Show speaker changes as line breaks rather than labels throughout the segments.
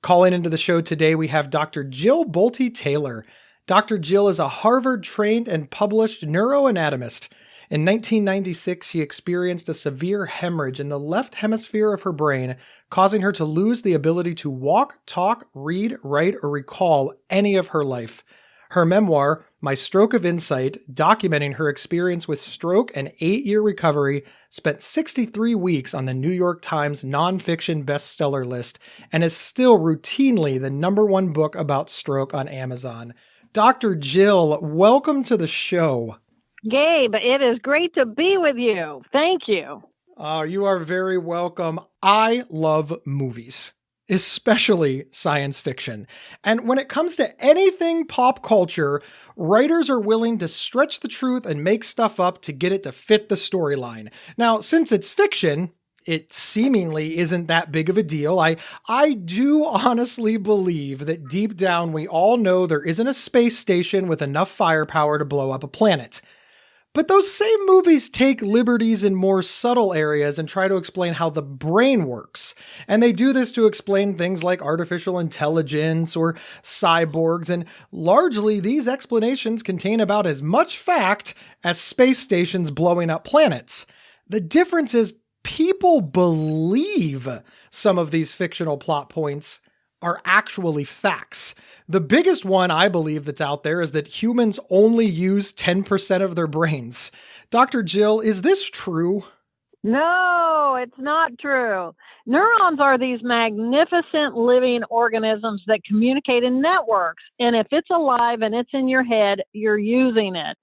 Calling into the show today, we have Dr. Jill Bolte Taylor. Dr. Jill is a Harvard-trained and published neuroanatomist. In 1996, she experienced a severe hemorrhage in the left hemisphere of her brain, causing her to lose the ability to walk, talk, read, write, or recall any of her life. Her memoir, My Stroke of Insight, documenting her experience with stroke and 8-year recovery, spent 63 weeks on the New York Times nonfiction bestseller list and is still routinely the #1 book about stroke on Amazon. Dr. Jill, welcome to the show.
Gabe, it is great to be with you. Thank you.
Oh, you are very welcome. I love movies, especially science fiction. And when it comes to anything pop culture, writers are willing to stretch the truth and make stuff up to get it to fit the storyline. Now, since it's fiction, it seemingly isn't that big of a deal. I do honestly believe that deep down we all know there isn't a space station with enough firepower to blow up a planet. But those same movies take liberties in more subtle areas and try to explain how the brain works. And they do this to explain things like artificial intelligence or cyborgs, and largely these explanations contain about as much fact as space stations blowing up planets. The difference is people believe some of these fictional plot points are actually facts. The biggest one I believe that's out there is that humans only use 10% of their brains. Dr. Jill, is this true?
No, it's not true. Neurons are these magnificent living organisms that communicate in networks. And if it's alive and it's in your head, you're using it.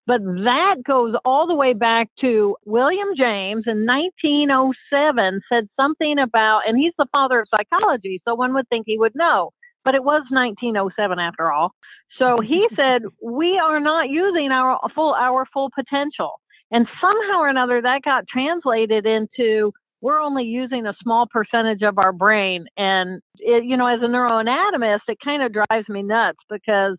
But that goes all the way back to William James in 1907 said something about, and he's the father of psychology, so one would think he would know. But it was 1907 after all. So he said, we are not using our full potential. And somehow or another that got translated into we're only using a small percentage of our brain. And, as a neuroanatomist, it kind of drives me nuts because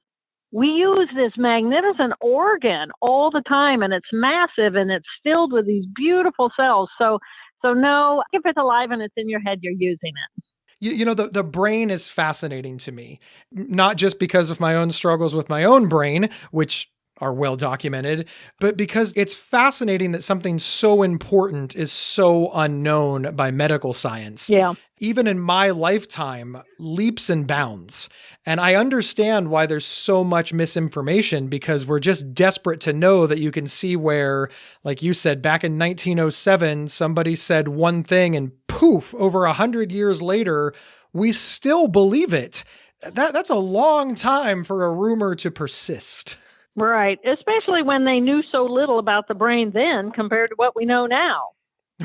we use this magnificent organ all the time, and it's massive, and it's filled with these beautiful cells. So no, if it's alive and it's in your head, you're using it.
The brain is fascinating to me, not just because of my own struggles with my own brain, which are well documented, but because it's fascinating that something so important is so unknown by medical science.
Yeah.
Even in my lifetime, leaps and bounds. And I understand why there's so much misinformation because we're just desperate to know that you can see where, like you said, back in 1907, somebody said one thing and poof, over 100 years later, we still believe it. That's a long time for a rumor to persist.
Right. Especially when they knew so little about the brain then compared to what we know now.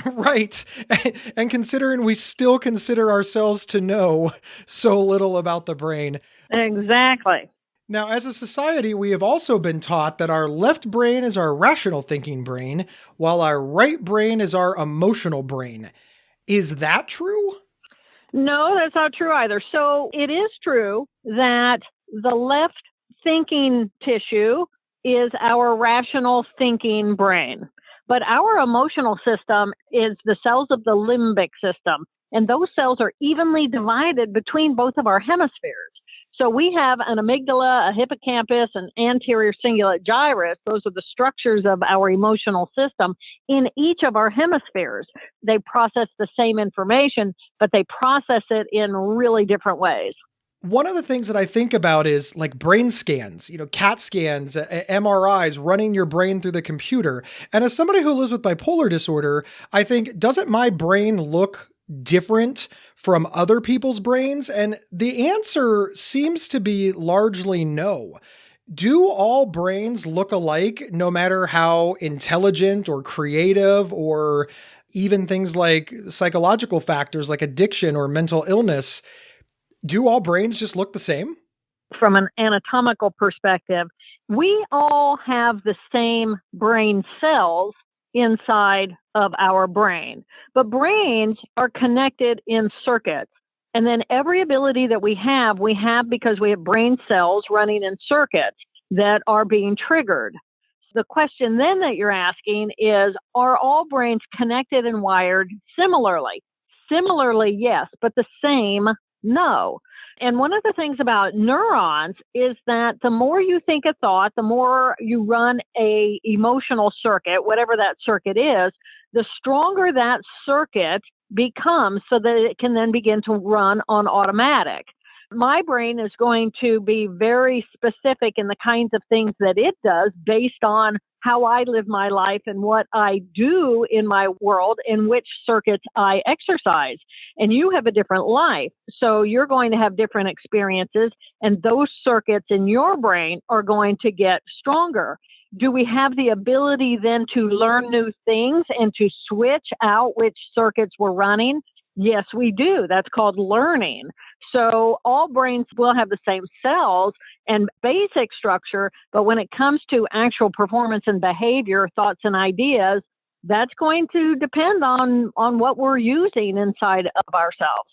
Right. And considering we still consider ourselves to know so little about the brain.
Exactly.
Now, as a society, we have also been taught that our left brain is our rational thinking brain, while our right brain is our emotional brain. Is that true?
No, that's not true either. So it is true that the left thinking tissue is our rational thinking brain. But our emotional system is the cells of the limbic system. And those cells are evenly divided between both of our hemispheres. So we have an amygdala, a hippocampus, an anterior cingulate gyrus. Those are the structures of our emotional system in each of our hemispheres. They process the same information, but they process it in really different ways.
One of the things that I think about is like brain scans, CAT scans, MRIs, running your brain through the computer. And as somebody who lives with bipolar disorder, I think, doesn't my brain look different from other people's brains? And the answer seems to be largely no. Do all brains look alike, no matter how intelligent or creative or even things like psychological factors like addiction or mental illness? Do all brains just look the same?
From an anatomical perspective, we all have the same brain cells inside of our brain, but brains are connected in circuits. And then every ability that we have because we have brain cells running in circuits that are being triggered. The question then that you're asking is, are all brains connected and wired similarly? Similarly, yes, but the same, No. And one of the things about neurons is that the more you think a thought, the more you run a emotional circuit, whatever that circuit is, the stronger that circuit becomes so that it can then begin to run on automatic. My brain is going to be very specific in the kinds of things that it does based on how I live my life and what I do in my world and which circuits I exercise. And you have a different life. So you're going to have different experiences, and those circuits in your brain are going to get stronger. Do we have the ability then to learn new things and to switch out which circuits we're running? Yes, we do. That's called learning. So all brains will have the same cells and basic structure, but when it comes to actual performance and behavior, thoughts and ideas, that's going to depend on what we're using inside of ourselves.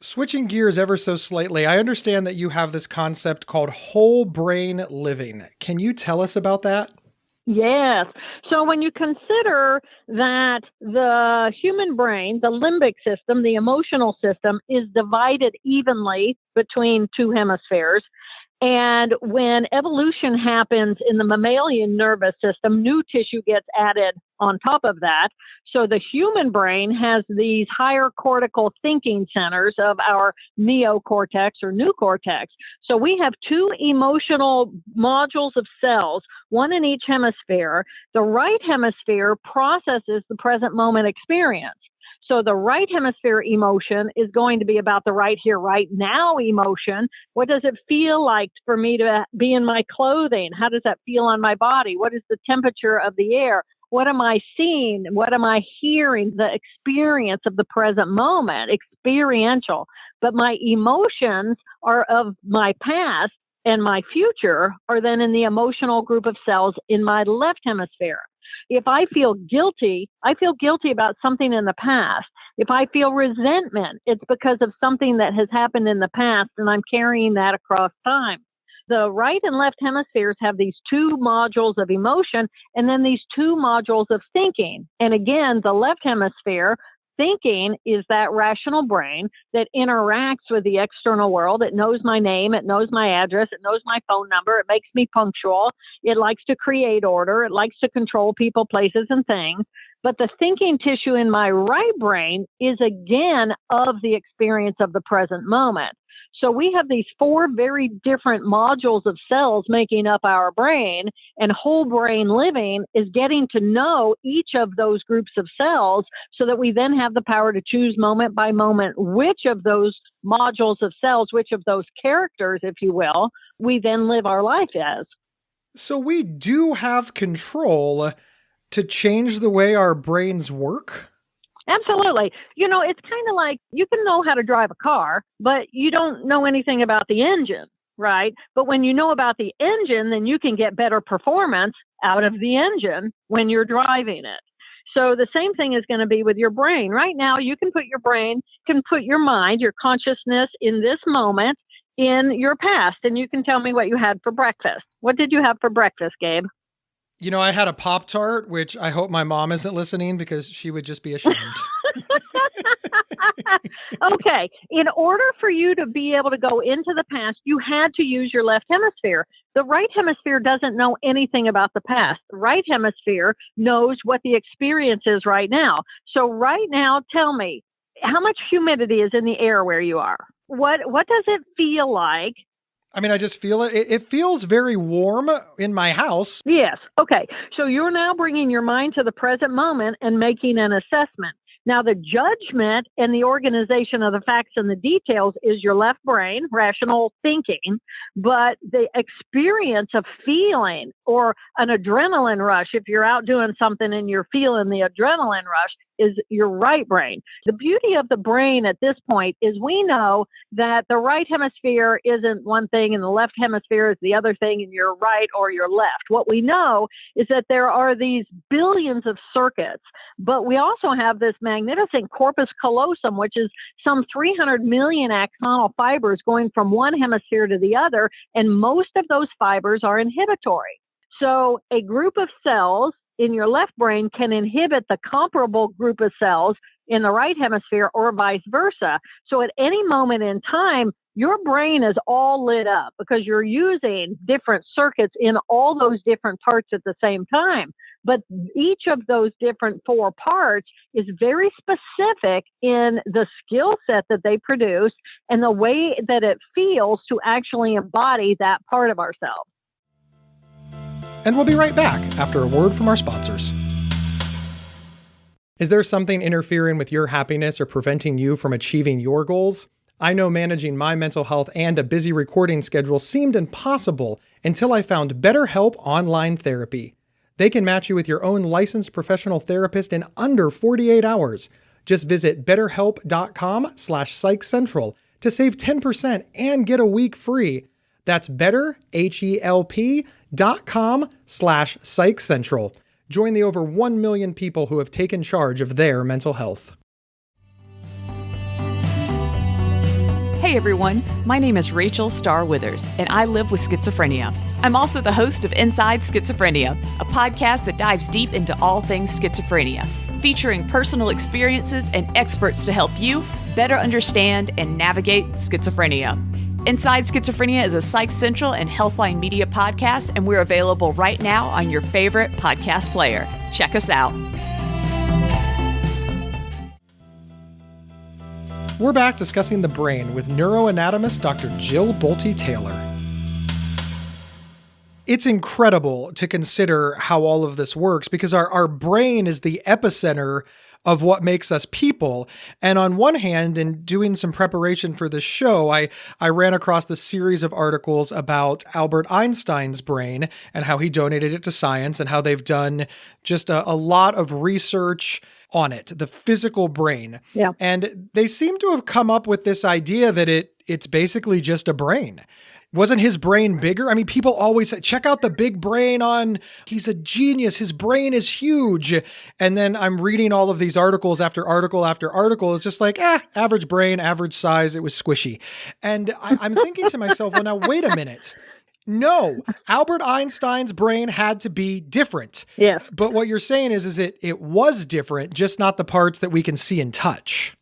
Switching gears ever so slightly, I understand that you have this concept called whole brain living. Can you tell us about that?
Yes. So when you consider that the human brain, the limbic system, the emotional system, is divided evenly between two hemispheres, and when evolution happens in the mammalian nervous system, new tissue gets added on top of that. So the human brain has these higher cortical thinking centers of our neocortex or new cortex. So we have two emotional modules of cells, one in each hemisphere. The right hemisphere processes the present moment experience. So the right hemisphere emotion is going to be about the right here, right now emotion. What does it feel like for me to be in my clothing? How does that feel on my body? What is the temperature of the air? What am I seeing? What am I hearing? The experience of the present moment, experiential. But my emotions are of my past, and my future are then in the emotional group of cells in my left hemisphere. If I feel guilty about something in the past. If I feel resentment, it's because of something that has happened in the past, and I'm carrying that across time. The right and left hemispheres have these two modules of emotion and then these two modules of thinking. And again, the left hemisphere thinking is that rational brain that interacts with the external world. It knows my name. It knows my address. It knows my phone number. It makes me punctual. It likes to create order. It likes to control people, places, and things. But the thinking tissue in my right brain is again of the experience of the present moment. So we have these four very different modules of cells making up our brain, and whole brain living is getting to know each of those groups of cells so that we then have the power to choose moment by moment which of those modules of cells, which of those characters, if you will, we then live our life as.
So we do have control to change the way our brains work?
Absolutely. It's kind of like you can know how to drive a car, but you don't know anything about the engine, right? But when you know about the engine, then you can get better performance out of the engine when you're driving it. So the same thing is going to be with your brain. Right now, you can put your mind, your consciousness in this moment in your past, and you can tell me what you had for breakfast. What did you have for breakfast, Gabe?
I had a Pop-Tart, which I hope my mom isn't listening because she would just be ashamed.
Okay. In order for you to be able to go into the past, you had to use your left hemisphere. The right hemisphere doesn't know anything about the past. The right hemisphere knows what the experience is right now. So right now, tell me, how much humidity is in the air where you are? What does it feel like?
I just feel it. It feels very warm in my house.
Yes. Okay. So you're now bringing your mind to the present moment and making an assessment. Now, the judgment and the organization of the facts and the details is your left brain, rational thinking, but the experience of feeling or an adrenaline rush, if you're out doing something and you're feeling the adrenaline rush, is your right brain. The beauty of the brain at this point is we know that the right hemisphere isn't one thing and the left hemisphere is the other thing and you're right or you're left. What we know is that there are these billions of circuits, but we also have this magnificent corpus callosum, which is some 300 million axonal fibers going from one hemisphere to the other, and most of those fibers are inhibitory. So a group of cells in your left brain can inhibit the comparable group of cells in the right hemisphere or vice versa. So at any moment in time, your brain is all lit up because you're using different circuits in all those different parts at the same time. But each of those different four parts is very specific in the skill set that they produce and the way that it feels to actually embody that part of ourselves.
And we'll be right back after a word from our sponsors. Is there something interfering with your happiness or preventing you from achieving your goals? I know managing my mental health and a busy recording schedule seemed impossible until I found BetterHelp Online Therapy. They can match you with your own licensed professional therapist in under 48 hours. Just visit betterhelp.com/psychcentral to save 10% and get a week free. That's betterhelp.com/psychcentral. Join the over 1 million people who have taken charge of their mental health.
Hey everyone, my name is Rachel Starr Withers, and I live with schizophrenia. I'm also the host of Inside Schizophrenia, a podcast that dives deep into all things schizophrenia, featuring personal experiences and experts to help you better understand and navigate schizophrenia. Inside Schizophrenia is a Psych Central and Healthline Media podcast, and we're available right now on your favorite podcast player. Check us out.
We're back discussing the brain with neuroanatomist Dr. Jill Bolte Taylor. It's incredible to consider how all of this works because our brain is the epicenter of what makes us people. And on one hand, in doing some preparation for this show, I ran across this series of articles about Albert Einstein's brain and how he donated it to science and how they've done just a lot of research on it, the physical brain.
Yeah.
And they seem to have come up with this idea that it's basically just a brain. Wasn't his brain bigger? I mean, people always say, check out the big brain he's a genius. His brain is huge. And then I'm reading all of these articles after article after article. It's just like, average brain, average size. It was squishy. And I'm thinking to myself, well, now wait a minute. No, Albert Einstein's brain had to be different.
Yes.
But what you're saying is it was different, just not the parts that we can see and touch.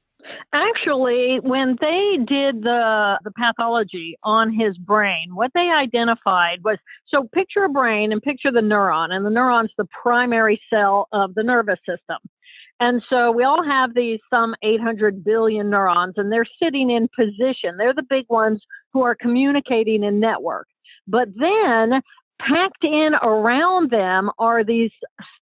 Actually, when they did the pathology on his brain, what they identified was, so picture a brain and picture the neuron, and the neuron's the primary cell of the nervous system. And so we all have these some 800 billion neurons, and they're sitting in position. They're the big ones who are communicating in network. But then packed in around them are these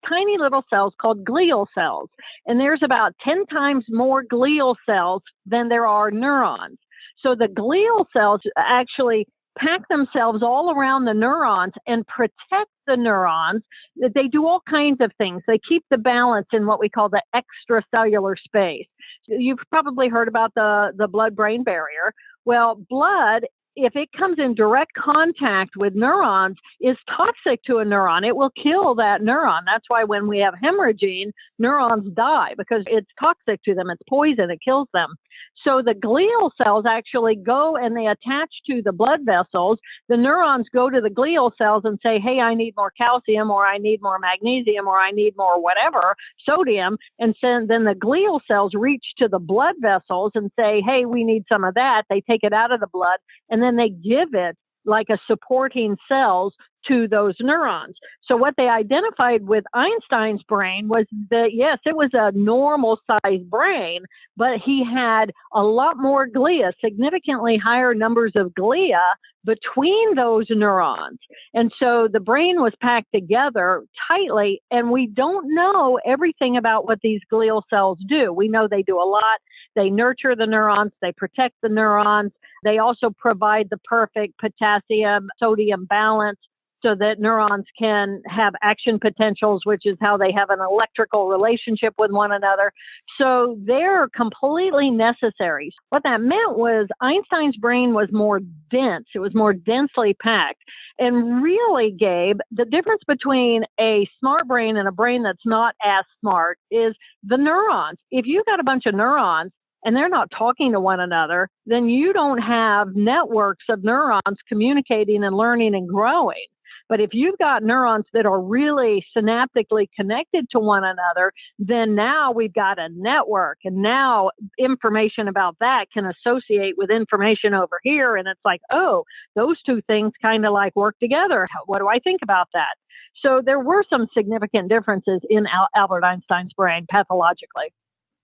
tiny little cells called glial cells. And there's about 10 times more glial cells than there are neurons. So the glial cells actually pack themselves all around the neurons and protect the neurons. They do all kinds of things. They keep the balance in what we call the extracellular space. You've probably heard about the blood-brain barrier. Well, blood, if it comes in direct contact with neurons, is toxic to a neuron. It will kill that neuron. That's why when we have hemorrhaging, neurons die because it's toxic to them. It's poison. It kills them. So the glial cells actually go and they attach to the blood vessels. The neurons go to the glial cells and say, hey, I need more calcium, or I need more magnesium, or I need more whatever, sodium. And so then the glial cells reach to the blood vessels and say, hey, we need some of that. They take it out of the blood and then they give it like a supporting cells to those neurons. So what they identified with Einstein's brain was that, yes, it was a normal sized brain, but he had a lot more glia, significantly higher numbers of glia between those neurons. And so the brain was packed together tightly, and we don't know everything about what these glial cells do. We know they do a lot. They nurture the neurons. They protect the neurons. They also provide the perfect potassium-sodium balance so that neurons can have action potentials, which is how they have an electrical relationship with one another. So they're completely necessary. What that meant was Einstein's brain was more dense. It was more densely packed. And really, Gabe, the difference between a smart brain and a brain that's not as smart is the neurons. If you've got a bunch of neurons, and they're not talking to one another, then you don't have networks of neurons communicating and learning and growing. But if you've got neurons that are really synaptically connected to one another, then now we've got a network. And now information about that can associate with information over here. And it's like, oh, those two things kind of like work together. What do I think about that? So there were some significant differences in Albert Einstein's brain pathologically.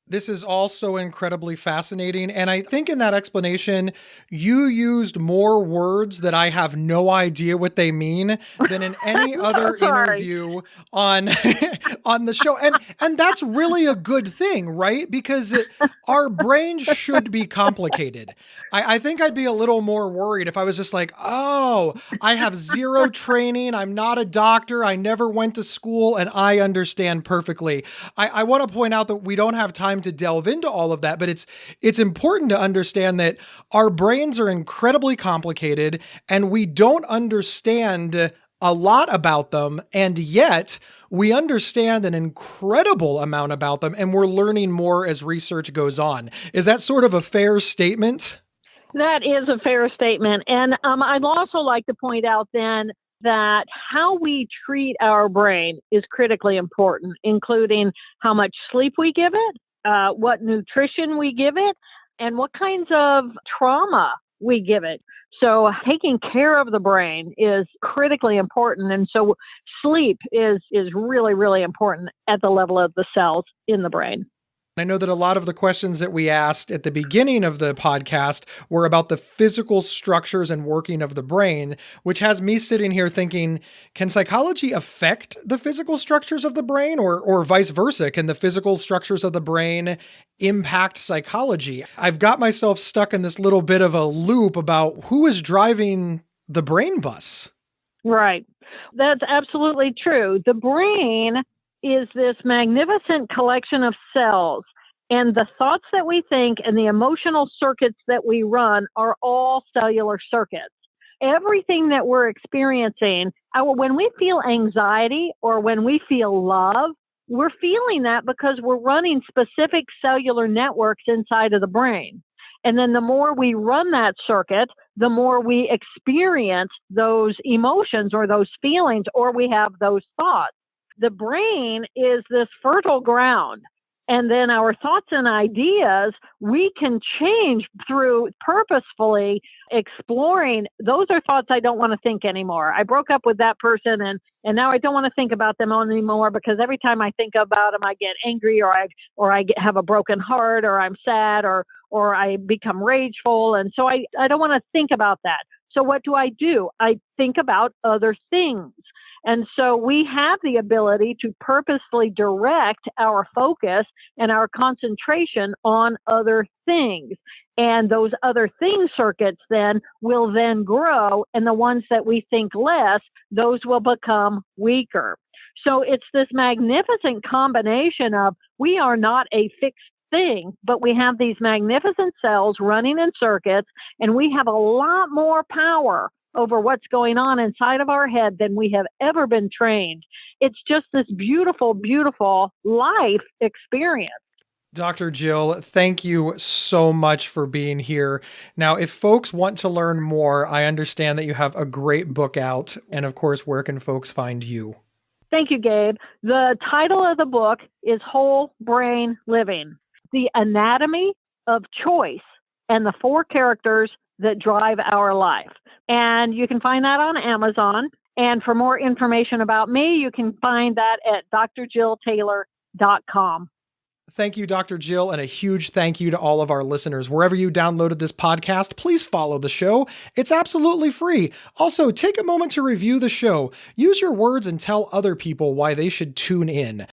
This is also incredibly fascinating. And I think in that explanation, you used more words that I have no idea what they mean than in any other interview on on the show. And that's really a good thing, right? Because our brains should be complicated. I think I'd be a little more worried if I was just like, oh, I have zero training. I'm not a doctor. I never went to school and I understand perfectly. I want to point out that we don't have time to delve into all of that, but it's important to understand that our brains are incredibly complicated and we don't understand a lot about them, and yet we understand an incredible amount about them, and we're learning more as research goes on. Is that sort of a fair statement?
That is a fair statement. And I'd also like to point out then that how we treat our brain is critically important, including how much sleep we give it, what nutrition we give it, and what kinds of trauma we give it. So taking care of the brain is critically important. And so sleep is really, really important at the level of the cells in the brain.
I know that a lot of the questions that we asked at the beginning of the podcast were about the physical structures and working of the brain, which has me sitting here thinking, can psychology affect the physical structures of the brain, or vice versa? Can the physical structures of the brain impact psychology? I've got myself stuck in this little bit of a loop about who is driving the brain bus.
Right. That's absolutely true. The brain is this magnificent collection of cells, and the thoughts that we think and the emotional circuits that we run are all cellular circuits. Everything that we're experiencing, when we feel anxiety or when we feel love, we're feeling that because we're running specific cellular networks inside of the brain. And then the more we run that circuit, the more we experience those emotions or those feelings, or we have those thoughts. The brain is this fertile ground. And then our thoughts and ideas, we can change through purposefully exploring. Those are thoughts I don't want to think anymore. I broke up with that person and now I don't want to think about them anymore because every time I think about them, I get angry or I have a broken heart or I'm sad or I become rageful. And so I don't want to think about that. So what do? I think about other things. And so we have the ability to purposefully direct our focus and our concentration on other things. And those other things circuits then will then grow. And the ones that we think less, those will become weaker. So it's this magnificent combination of we are not a fixed thing, but we have these magnificent cells running in circuits, and we have a lot more power over what's going on inside of our head than we have ever been trained. It's just this beautiful, beautiful life experience.
Dr. Jill, thank you so much for being here. Now, if folks want to learn more, I understand that you have a great book out. And of course, where can folks find you?
Thank you, Gabe. The title of the book is Whole Brain Living: The Anatomy of Choice and the 4 Characters that Drive Our Life. And you can find that on Amazon. And for more information about me, you can find that at drjilltaylor.com.
Thank you, Dr. Jill, and a huge thank you to all of our listeners. Wherever you downloaded this podcast, please follow the show. It's absolutely free. Also, take a moment to review the show. Use your words and tell other people why they should tune in.